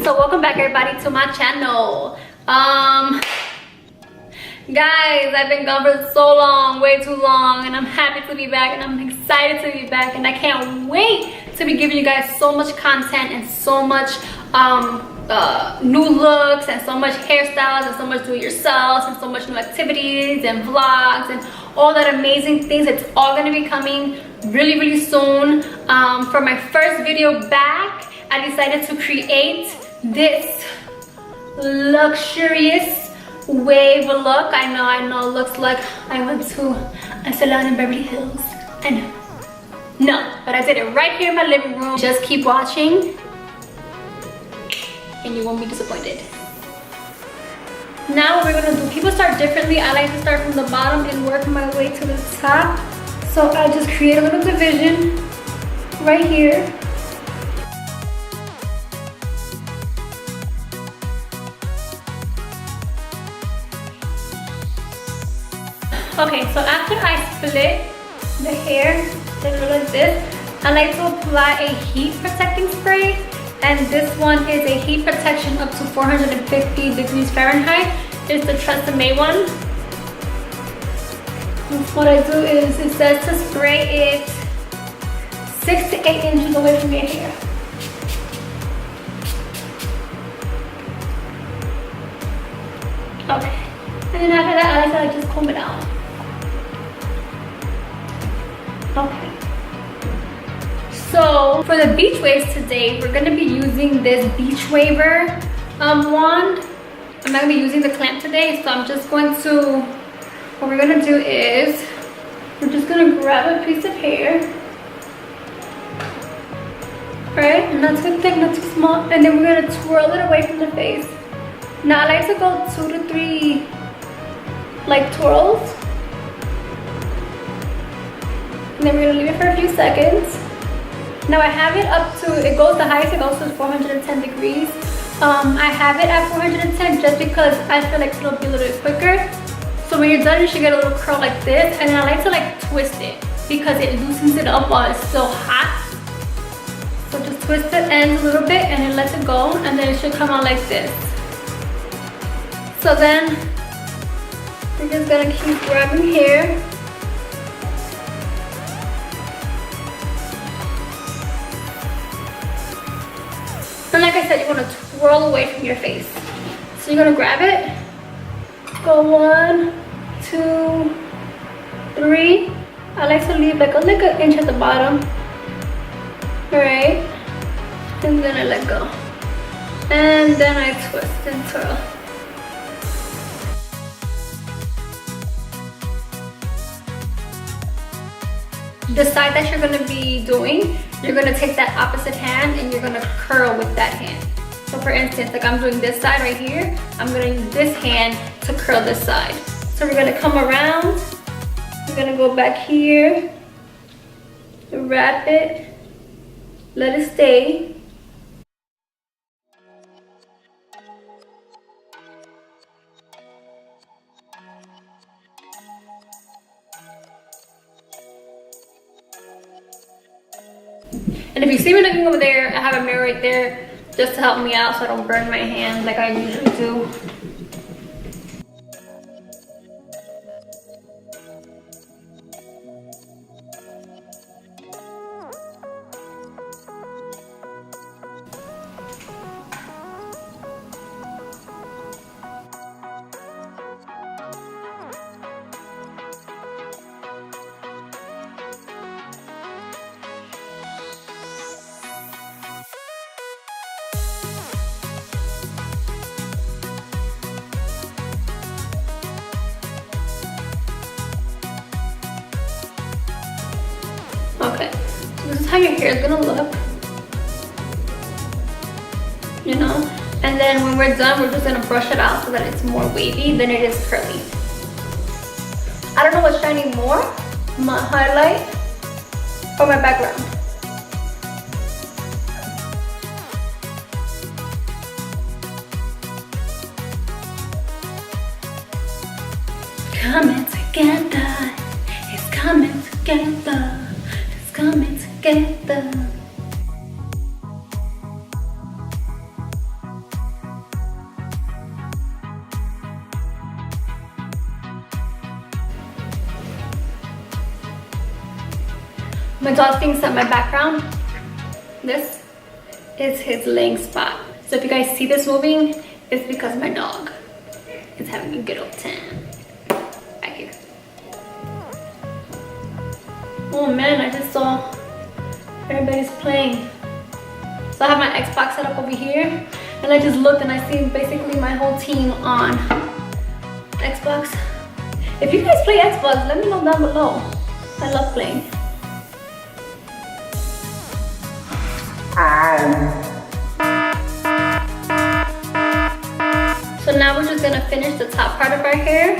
So welcome back everybody to my channel. Guys, I've been gone for so long, way too long, and I'm happy to be back, and I'm excited to be back, and I can't wait to be giving you guys so much content and so much new looks and so much hairstyles and so much do-it-yourself and so much new activities and vlogs and all that amazing things. It's all going to be coming really soon. For my first video back, I decided to create this luxurious wave look. I know it looks like I went to a salon in Beverly Hills. I know. No, but I did it right here in my living room. Just keep watching and you won't be disappointed. Now what we're gonna do, people start differently. I like to start from the bottom and work my way to the top. So I just create a little division right here. Okay, so after I split the hair, like this, I like to apply a heat protecting spray, and this one is a heat protection up to 450 degrees Fahrenheit. It's the Tresemme one. And what I do is, it says to spray it 6 to 8 inches away from your hair. Okay, and then after that, I like to just comb it out. Okay, so for the beach waves today, we're gonna be using this beach waver wand. I'm not gonna be using the clamp today, so I'm just going to, what we're gonna do is, we're just gonna grab a piece of hair, right? Not too thick, not too small, and then we're gonna twirl it away from the face. Now I like to go 2 to 3 like twirls. And then we're gonna leave it for a few seconds. Now I have it up to, it goes, the highest it goes to 410 degrees. I have it at 410 just because I feel like it'll be a little bit quicker. So when you're done, you should get a little curl like this. And then I like to like twist it because it loosens it up while it's still hot. So just twist the ends a little bit and then let it go, and then it should come out like this. So then we're just gonna keep grabbing here. And like I said, you want to twirl away from your face. So you're going to grab it. Go 1, 2, 3. I like to leave like an inch at the bottom. Alright. And then I let go. And then I twist and twirl. The side that you're going to be doing, you're going to take that opposite hand and you're going to curl with that hand. So for instance, like I'm doing this side right here, I'm going to use this hand to curl this side. So we're going to come around, we're going to go back here, wrap it, let it stay. And if you see me looking over there, I have a mirror right there just to help me out so I don't burn my hand like I usually do. Okay, so this is how your hair is gonna look, you know, and then when we're done, we're just gonna brush it out so that it's more wavy than it is curly. I don't know what's shining more, my highlight or my background. Coming together, it's coming together. Coming together. My dog thinks that my background, this is his laying spot. So if you guys see this moving, it's because my dog is having a good old time. Right here. Oh man, I just saw everybody's playing. So I have my Xbox set up over here, and I just looked and I see basically my whole team on Xbox. If you guys play Xbox, let me know down below. I love playing. So now we're just gonna finish the top part of our hair.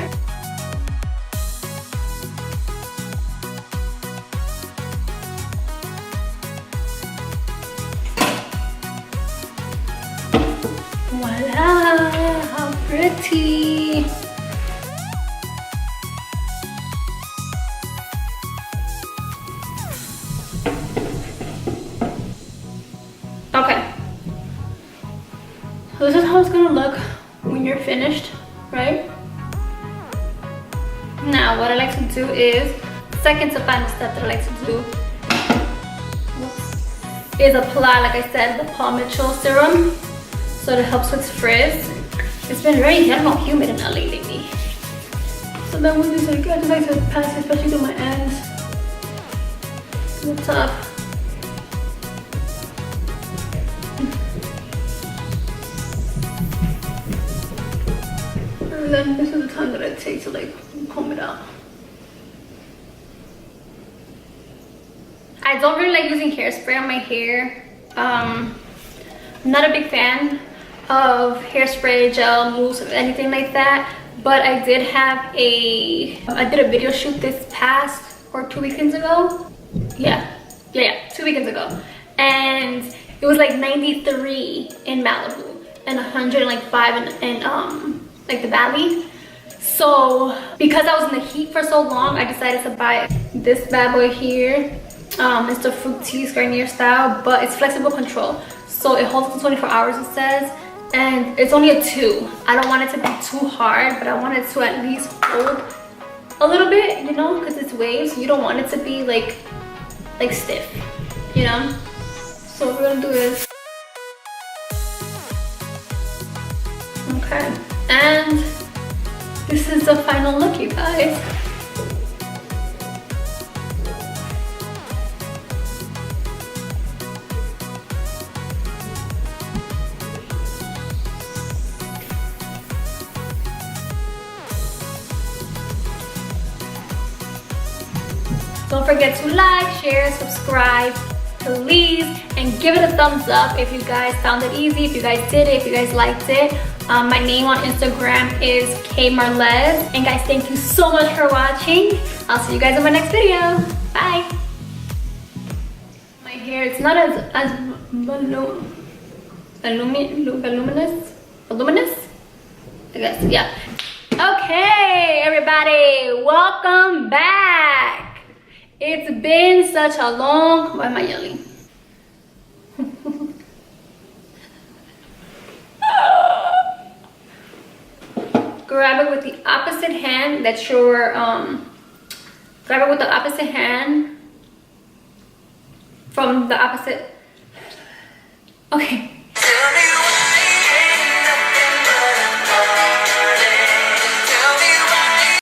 Voila, how pretty. Okay, so this is how it's gonna look when you're finished, right? Now what I like to do is, second to final step that I like to do is apply, like I said, the Paul Mitchell serum, so it helps with frizz. It's been very, I don't know, humid in LA lately. So then with this, I just like to pass it, especially to my ends, to the top. And then this is the time that I take to like comb it out. I don't really like using hairspray on my hair. I'm not a big fan of hairspray, gel, mousse, or anything like that. But I did have I did a video shoot this past, or 2 weekends ago. Yeah, 2 weekends ago. And it was like 93 in Malibu and 105 in like the valley. So because I was in the heat for so long, I decided to buy this bad boy here. It's the Fructis Garnier style, but it's flexible control, so it holds for 24 hours, it says, and it's only a 2. I don't want it to be too hard, but I want it to at least hold a little bit, you know, because it's waves. You don't want it to be like stiff, you know. So what we're gonna do is, okay, and this is the final look, you guys. Don't forget to like, share, subscribe, please, and give it a thumbs up if you guys found it easy, if you guys did it, if you guys liked it. My name on Instagram is kmarlez. And guys, thank you so much for watching. I'll see you guys in my next video. Bye. My hair, it's not as voluminous, I guess, yeah. Okay, everybody, welcome back. It's been such a long, why am I yelling? Grab it with the opposite hand. That's your, grab it with the opposite hand from the opposite. Okay.